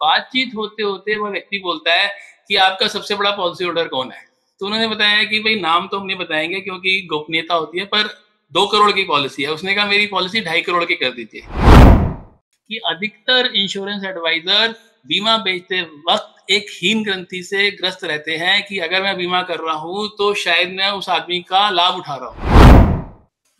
बातचीत होते होते वह व्यक्ति बोलता है कि आपका सबसे बड़ा पॉलिसी होल्डर कौन है। तो उन्होंने बताया कि भाई नाम तो हम नहीं बताएंगे क्योंकि गोपनीयता होती है, पर 2 करोड़ की पॉलिसी है। उसने कहा मेरी पॉलिसी 2.5 करोड़ की कर दीजिए। कि अधिकतर इंश्योरेंस एडवाइजर बीमा बेचते वक्त एक हीन ग्रंथि से ग्रस्त रहते हैं कि अगर मैं बीमा कर रहा हूं तो शायद मैं उस आदमी का लाभ उठा रहा हूं।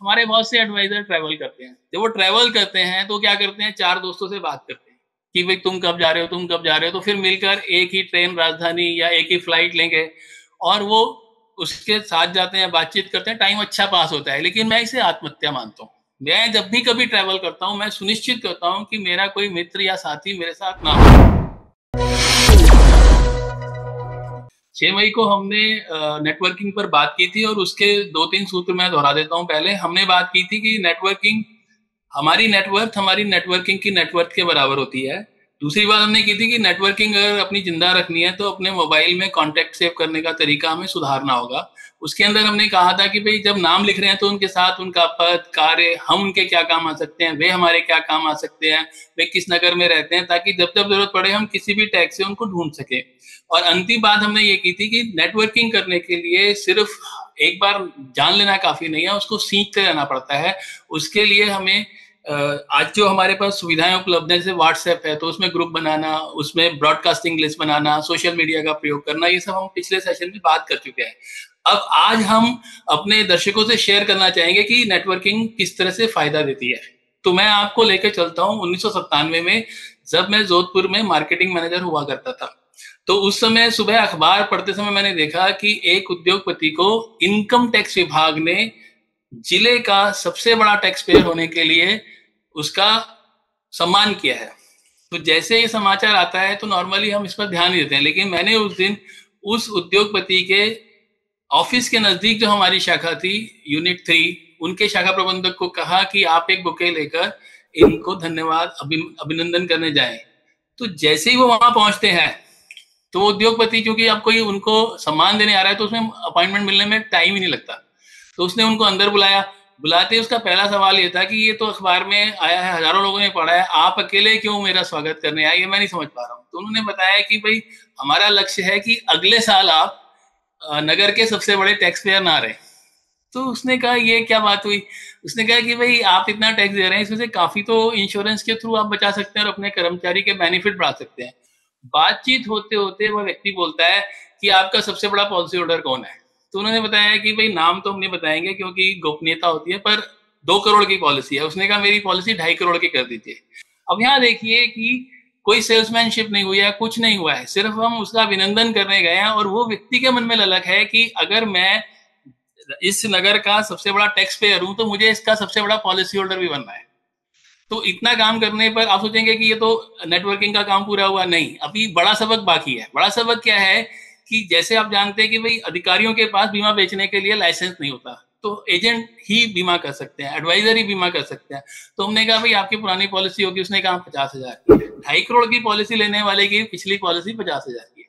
हमारे बहुत से एडवाइजर ट्रैवल करते हैं। जब वो ट्रैवल करते हैं तो क्या करते हैं, 4 दोस्तों से बात करते हैं कि भाई तुम कब जा रहे हो, तुम कब जा रहे हो। तो फिर मिलकर एक ही ट्रेन राजधानी या एक ही फ्लाइट लेंगे और वो उसके साथ जाते हैं, बातचीत करते हैं, टाइम अच्छा पास होता है। लेकिन मैं इसे आत्महत्या मानता हूँ। मैं जब भी कभी ट्रैवल करता हूँ मैं सुनिश्चित करता हूँ कि मेरा कोई मित्र या साथी मेरे साथ ना हो। 6 मई को हमने नेटवर्किंग पर बात की थी और उसके 2-3 सूत्र मैं दोहरा देता हूँ। पहले हमने बात की थी कि नेटवर्किंग, हमारी नेटवर्थ हमारी नेटवर्किंग की नेटवर्थ के बराबर होती है। दूसरी बात हमने की थी कि नेटवर्किंग अगर अपनी जिंदा रखनी है तो अपने मोबाइल में कॉन्टैक्ट सेव करने का तरीका हमें सुधारना होगा। उसके अंदर हमने कहा था कि भाई जब नाम लिख रहे हैं तो उनके साथ उनका पद, कार्य, हम उनके क्या काम आ सकते हैं, वे हमारे क्या काम आ सकते हैं, वे किस नगर में रहते हैं, ताकि जब जब जरूरत पड़े हम किसी भी टैग से उनको ढूंढ सके। और अंतिम बात हमने ये की थी कि नेटवर्किंग करने के लिए सिर्फ एक बार जान लेना काफी नहीं है, उसको सीखते रहना पड़ता है। उसके लिए हमें आज जो हमारे पास सुविधाएं उपलब्ध हैं, जैसे व्हाट्सएप है तो उसमें ग्रुप बनाना, उसमें ब्रॉडकास्टिंग लिस्ट बनाना, सोशल मीडिया का प्रयोग करना, ये सब हम पिछले सेशन में बात कर चुके हैं। अब आज हम अपने दर्शकों से शेयर करना चाहेंगे कि नेटवर्किंग किस तरह से फायदा देती है। तो मैं आपको लेकर चलता हूँ 1997 में, जब मैं जोधपुर में मार्केटिंग मैनेजर हुआ करता था। तो उस समय सुबह अखबार पढ़ते समय मैंने देखा कि एक उद्योगपति को इनकम टैक्स विभाग ने जिले का सबसे बड़ा टैक्स पेयर होने के लिए उसका सम्मान किया है। तो जैसे ये समाचार आता है तो नॉर्मली हम इस पर ध्यान नहीं देते हैं, लेकिन मैंने उस दिन उस उद्योगपति के ऑफिस के नजदीक जो हमारी शाखा थी, यूनिट 3, उनके शाखा प्रबंधक को कहा कि आप एक बुके लेकर इनको धन्यवाद अभिनंदन करने जाएं। तो जैसे ही वो वहां पहुंचते हैं तो उद्योगपति, क्योंकि अब कोई उनको सम्मान देने आ रहा है तो उसमें अपॉइंटमेंट मिलने में टाइम ही नहीं लगता, तो उसने उनको अंदर बुलाया। बुलाते ही उसका पहला सवाल ये था कि ये तो अखबार में आया है, हजारों लोगों ने पढ़ा है, आप अकेले क्यों मेरा स्वागत करने आए, ये मैं नहीं समझ पा रहा हूँ। तो उन्होंने बताया कि भाई हमारा लक्ष्य है कि अगले साल आप नगर के सबसे बड़े टैक्स पेयर ना रहे। तो उसने कहा ये क्या बात हुई। उसने कहा कि भाई आप इतना टैक्स दे रहे हैं, इसमें से काफी तो इंश्योरेंस के थ्रू आप बचा सकते हैं और अपने कर्मचारी के बेनिफिट बढ़ा सकते हैं। बातचीत होते होते वह व्यक्ति बोलता है कि आपका सबसे बड़ा पॉलिसी होल्डर कौन है। तो उन्होंने बताया कि भाई नाम तो हम नहीं बताएंगे क्योंकि गोपनीयता होती है, पर 2 करोड़ की पॉलिसी है। उसने कहा मेरी पॉलिसी 2.5 करोड़ की कर दीजिए। अब यहाँ देखिए कि कोई सेल्समैनशिप नहीं हुई है, कुछ नहीं हुआ है, सिर्फ हम उसका अभिनंदन करने गए हैं। और वो व्यक्ति के मन में ललक है कि अगर मैं इस नगर का सबसे बड़ा टैक्स पेयर हूं तो मुझे इसका सबसे बड़ा पॉलिसी होल्डर भी बनना है। तो इतना काम करने पर आप सोचेंगे कि ये तो नेटवर्किंग का काम पूरा हुआ, नहीं, अभी बड़ा सबक बाकी है। बड़ा सबक क्या है कि जैसे आप जानते हैं कि भाई अधिकारियों के पास बीमा बेचने के लिए लाइसेंस नहीं होता, तो एजेंट ही बीमा कर सकते हैं, एडवाइजर ही बीमा कर सकते हैं। तो हमने कहा भाई आपकी पुरानी पॉलिसी होगी, उसने कहा 50,000 की। 2.5 करोड़ की पॉलिसी लेने वाले की पिछली पॉलिसी 50,000 की है।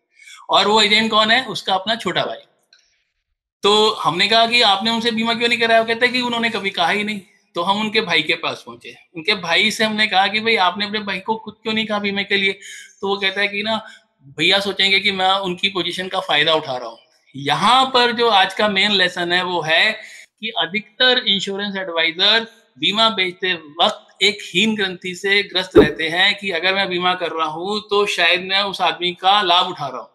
और वो एजेंट कौन है, उसका अपना छोटा भाई। तो हमने कहा कि आपने उनसे बीमा क्यों नहीं कराया। वो कहते हैं कि उन्होंने कभी कहा ही नहीं। तो हम उनके भाई के पास पहुंचे। उनके भाई से हमने कहा कि भाई आपने अपने भाई को खुद क्यों नहीं कहा बीमे के लिए। तो वो कहता है कि ना भैया सोचेंगे कि मैं उनकी पोजीशन का फायदा उठा रहा हूँ। यहाँ पर जो आज का मेन लेसन है वो है कि अधिकतर इंश्योरेंस एडवाइजर बीमा बेचते वक्त एक हीन ग्रंथि से ग्रस्त रहते हैं कि अगर मैं बीमा कर रहा हूँ तो शायद मैं उस आदमी का लाभ उठा रहा हूँ।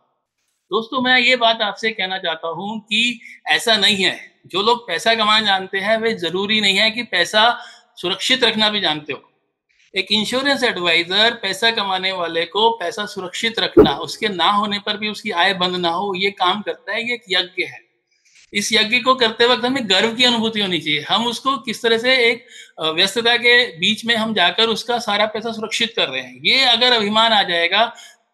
दोस्तों, मैं ये बात आपसे कहना चाहता हूं कि ऐसा नहीं है। जो लोग पैसा कमाना जानते हैं वे जरूरी नहीं है कि पैसा सुरक्षित रखना भी जानते हो। एक इंश्योरेंस एडवाइजर पैसा कमाने वाले को पैसा सुरक्षित रखना, उसके ना होने पर भी उसकी आय बंद ना हो, ये काम करता है। ये एक यज्ञ है। इस यज्ञ को करते वक्त हमें गर्व की अनुभूति होनी चाहिए। हम उसको किस तरह से एक व्यस्तता के बीच में हम जाकर उसका सारा पैसा सुरक्षित कर रहे हैं, ये अगर अभिमान आ जाएगा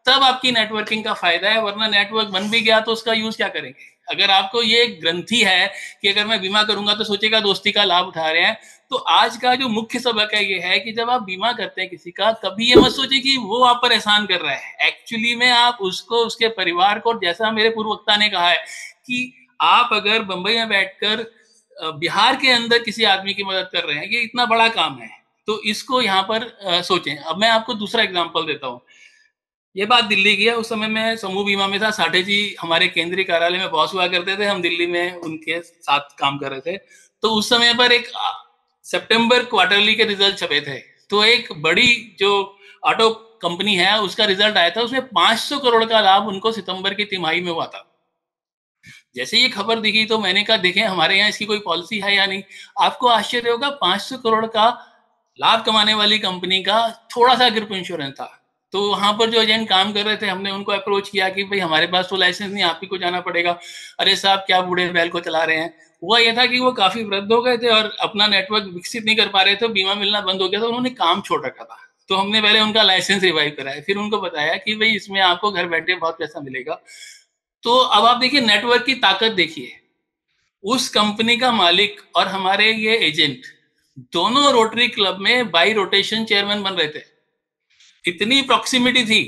तब आपकी नेटवर्किंग का फायदा है। वरना नेटवर्क बन भी गया तो उसका यूज क्या करेंगे। अगर आपको ये ग्रंथि है कि अगर मैं बीमा करूंगा तो सोचेगा दोस्ती का लाभ उठा रहे हैं, तो आज का जो मुख्य सबक है ये है कि जब आप बीमा करते हैं किसी का, कभी ये मत सोचिए कि वो आप पर एहसान कर रहा है। एक्चुअली में आप उसको, उसके परिवार को, जैसा मेरे पूर्व वक्ता ने कहा है कि आप अगर बंबई में बैठकर बिहार के अंदर किसी आदमी की मदद कर रहे हैं, ये इतना बड़ा काम है। तो इसको यहाँ पर सोचें। अब मैं आपको दूसरा एग्जाम्पल देता हूँ। ये बात दिल्ली की है। उस समय मैं समूह बीमा में था। साठे जी हमारे केंद्रीय कार्यालय में बॉस हुआ करते थे, हम दिल्ली में उनके साथ काम कर रहे थे। तो उस समय पर एक सितंबर क्वार्टरली के रिजल्ट छपे थे। तो एक बड़ी जो ऑटो कंपनी है उसका रिजल्ट आया था, उसमें 500 करोड़ का लाभ उनको सितंबर की तिमाही में हुआ था। जैसे ये खबर दिखी तो मैंने कहा देखें हमारे यहाँ इसकी कोई पॉलिसी है या नहीं। आपको आश्चर्य होगा, 500 करोड़ का लाभ कमाने वाली कंपनी का थोड़ा सा ग्रुप इंश्योरेंस था। तो वहां पर जो एजेंट काम कर रहे थे, हमने उनको अप्रोच किया कि भाई हमारे पास तो लाइसेंस नहीं, आप ही को जाना पड़ेगा। अरे साहब क्या बूढ़े बैल को चला रहे हैं। हुआ यह था कि वो काफी वृद्ध हो गए थे और अपना नेटवर्क विकसित नहीं कर पा रहे थे, बीमा मिलना बंद हो गया था, उन्होंने काम छोड़ रखा था। तो हमने पहले उनका लाइसेंस रिवाइव कराया, फिर उनको बताया कि भाई इसमें आपको घर बैठे बहुत पैसा मिलेगा। तो अब आप देखिए नेटवर्क की ताकत देखिए। उस कंपनी का मालिक और हमारे ये एजेंट दोनों रोटरी क्लब में बाई रोटेशन चेयरमैन बन रहे थे। इतनी प्रॉक्सिमिटी थी।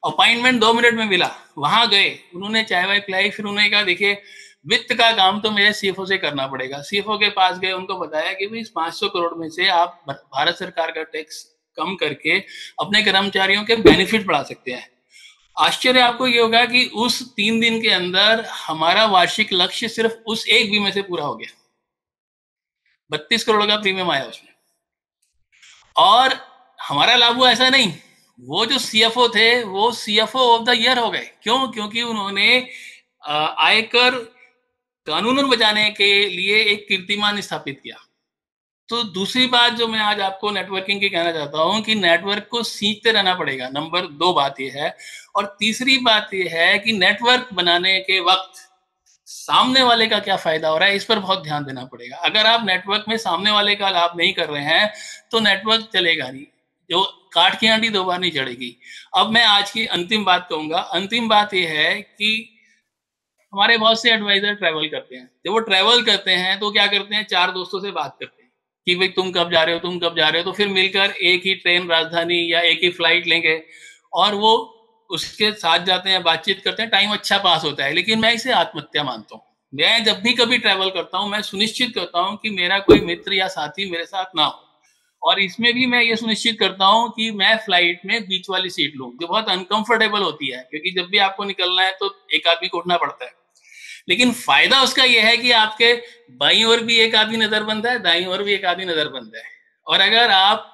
अपॉइंटमेंट 2 मिनट में मिला, वहां गए, उन्होंने चाय वाय पिलाई, फिर उन्होंने कहा देखिए वित्त का काम तो मेरे सीएफओ से करना पड़ेगा। सीएफओ के पास गए, उनको बताया कि भाई इस 500 करोड़ में से आप भारत सरकार का टैक्स कम करके अपने कर्मचारियों के बेनिफिट बढ़ा सकते हैं। आश्चर्य आपको ये होगा कि उस 3 दिन के अंदर हमारा वार्षिक लक्ष्य सिर्फ उस एक बीमे से पूरा हो गया। 32 करोड़ का प्रीमियम आया उसमें। और हमारा लाभ हुआ ऐसा नहीं, वो जो सीएफओ थे वो सीएफओ ऑफ द ईयर हो गए। क्यों? क्योंकि उन्होंने आयकर कानून बचाने के लिए एक कीर्तिमान स्थापित किया। तो दूसरी बात जो मैं आज आपको नेटवर्किंग की कहना चाहता हूं कि नेटवर्क को सीखते रहना पड़ेगा, नंबर 2 बात यह है। और तीसरी बात यह है कि नेटवर्क बनाने के वक्त सामने वाले का क्या फायदा हो रहा है, इस पर बहुत ध्यान देना पड़ेगा। अगर आप नेटवर्क में सामने वाले का लाभ नहीं कर रहे हैं तो नेटवर्क चलेगा नहीं। जो काठ की आंटी 2 बार नहीं चढ़ेगी। अब मैं आज की अंतिम बात कहूंगा। अंतिम बात यह है कि हमारे बहुत से एडवाइजर ट्रैवल करते हैं। जब वो ट्रैवल करते हैं तो क्या करते हैं, 4 दोस्तों से बात करते हैं कि भाई तुम कब जा रहे हो, तुम कब जा रहे हो। तो फिर मिलकर एक ही ट्रेन राजधानी या एक ही फ्लाइट लेंगे और वो उसके साथ जाते हैं, बातचीत करते हैं, टाइम अच्छा पास होता है। लेकिन मैं इसे आत्महत्या मानता हूँ। मैं जब भी कभी ट्रैवल करता हूँ मैं सुनिश्चित करता हूँ कि मेरा कोई मित्र या साथी मेरे साथ ना हो। और इसमें भी मैं ये सुनिश्चित करता हूँ कि मैं फ्लाइट में बीच वाली सीट लूँ, जो बहुत अनकंफर्टेबल होती है, क्योंकि जब भी आपको निकलना है तो एक आदमी को उठना पड़ता है। लेकिन फायदा उसका यह है कि आपके बाईं ओर भी एक आदमी नजरबंद है, दाईं ओर भी एक आदमी नजरबंद है। और अगर आप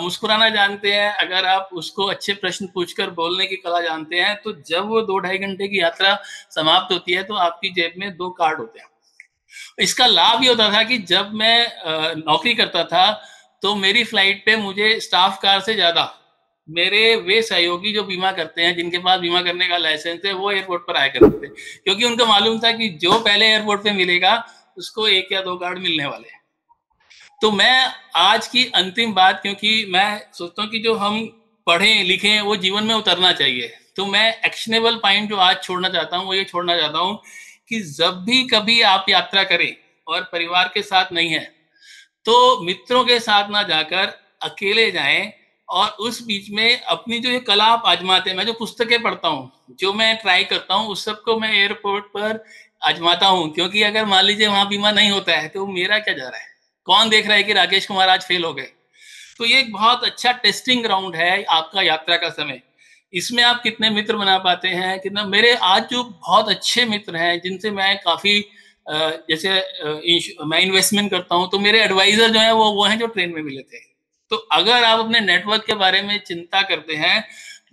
मुस्कुराना जानते हैं, अगर आप उसको अच्छे प्रश्न पूछकर बोलने की कला जानते हैं, तो जब वो 2-2.5 घंटे की यात्रा समाप्त होती है तो आपकी जेब में 2 कार्ड होते हैं। इसका लाभ ये होता था कि जब मैं नौकरी करता था तो मेरी फ्लाइट पे मुझे स्टाफ कार से ज्यादा मेरे वे सहयोगी जो बीमा करते हैं, जिनके पास बीमा करने का लाइसेंस है, वो एयरपोर्ट पर आया करते थे। क्योंकि उनको मालूम था कि जो पहले एयरपोर्ट पे मिलेगा उसको 1 या 2 कार्ड मिलने वाले हैं। तो मैं आज की अंतिम बात, क्योंकि मैं सोचता हूँ कि जो हम पढ़ें लिखें वो जीवन में उतरना चाहिए, तो मैं एक्शनेबल पॉइंट जो आज छोड़ना चाहता हूँ वो ये छोड़ना चाहता हूँ कि जब भी कभी आप यात्रा करें और परिवार के साथ नहीं है तो मित्रों के साथ ना जाकर अकेले जाएं। और उस बीच में अपनी जो ये कला आप आजमाते हैं, मैं जो पुस्तकें पढ़ता हूँ, जो मैं ट्राई करता हूँ, उस सबको मैं एयरपोर्ट पर आजमाता हूँ। क्योंकि अगर मान लीजिए वहां बीमा नहीं होता है तो मेरा क्या जा रहा है, कौन देख रहा है कि राकेश कुमार आज फेल हो गए। तो ये एक बहुत अच्छा टेस्टिंग ग्राउंड है आपका यात्रा का समय। इसमें आप कितने मित्र बना पाते हैं, कितना। मेरे आज जो बहुत अच्छे मित्र हैं जिनसे मैं काफी जैसे मैं इन्वेस्टमेंट करता हूं, तो मेरे एडवाइजर जो है वो हैं जो ट्रेन में मिले थे। तो अगर आप अपने नेटवर्क के बारे में चिंता करते हैं,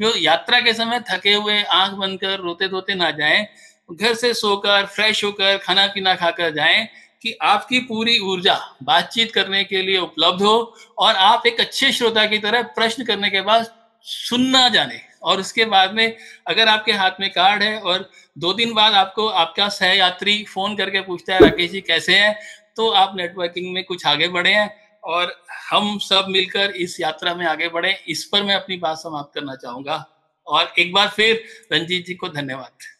जो यात्रा के समय थके हुए आंख बंद कर रोते धोते ना जाएं, घर से सोकर फ्रेश होकर खाना पीना खाकर जाएं, कि आपकी पूरी ऊर्जा बातचीत करने के लिए उपलब्ध हो और आप एक अच्छे श्रोता की तरह प्रश्न करने के बाद सुनना जाने। और उसके बाद में अगर आपके हाथ में कार्ड है और 2 दिन बाद आपको आपका सहयात्री फोन करके पूछता है राकेश जी कैसे हैं, तो आप नेटवर्किंग में कुछ आगे बढ़े हैं और हम सब मिलकर इस यात्रा में आगे बढ़े। इस पर मैं अपनी बात समाप्त करना चाहूंगा। और एक बार फिर रंजीत जी को धन्यवाद।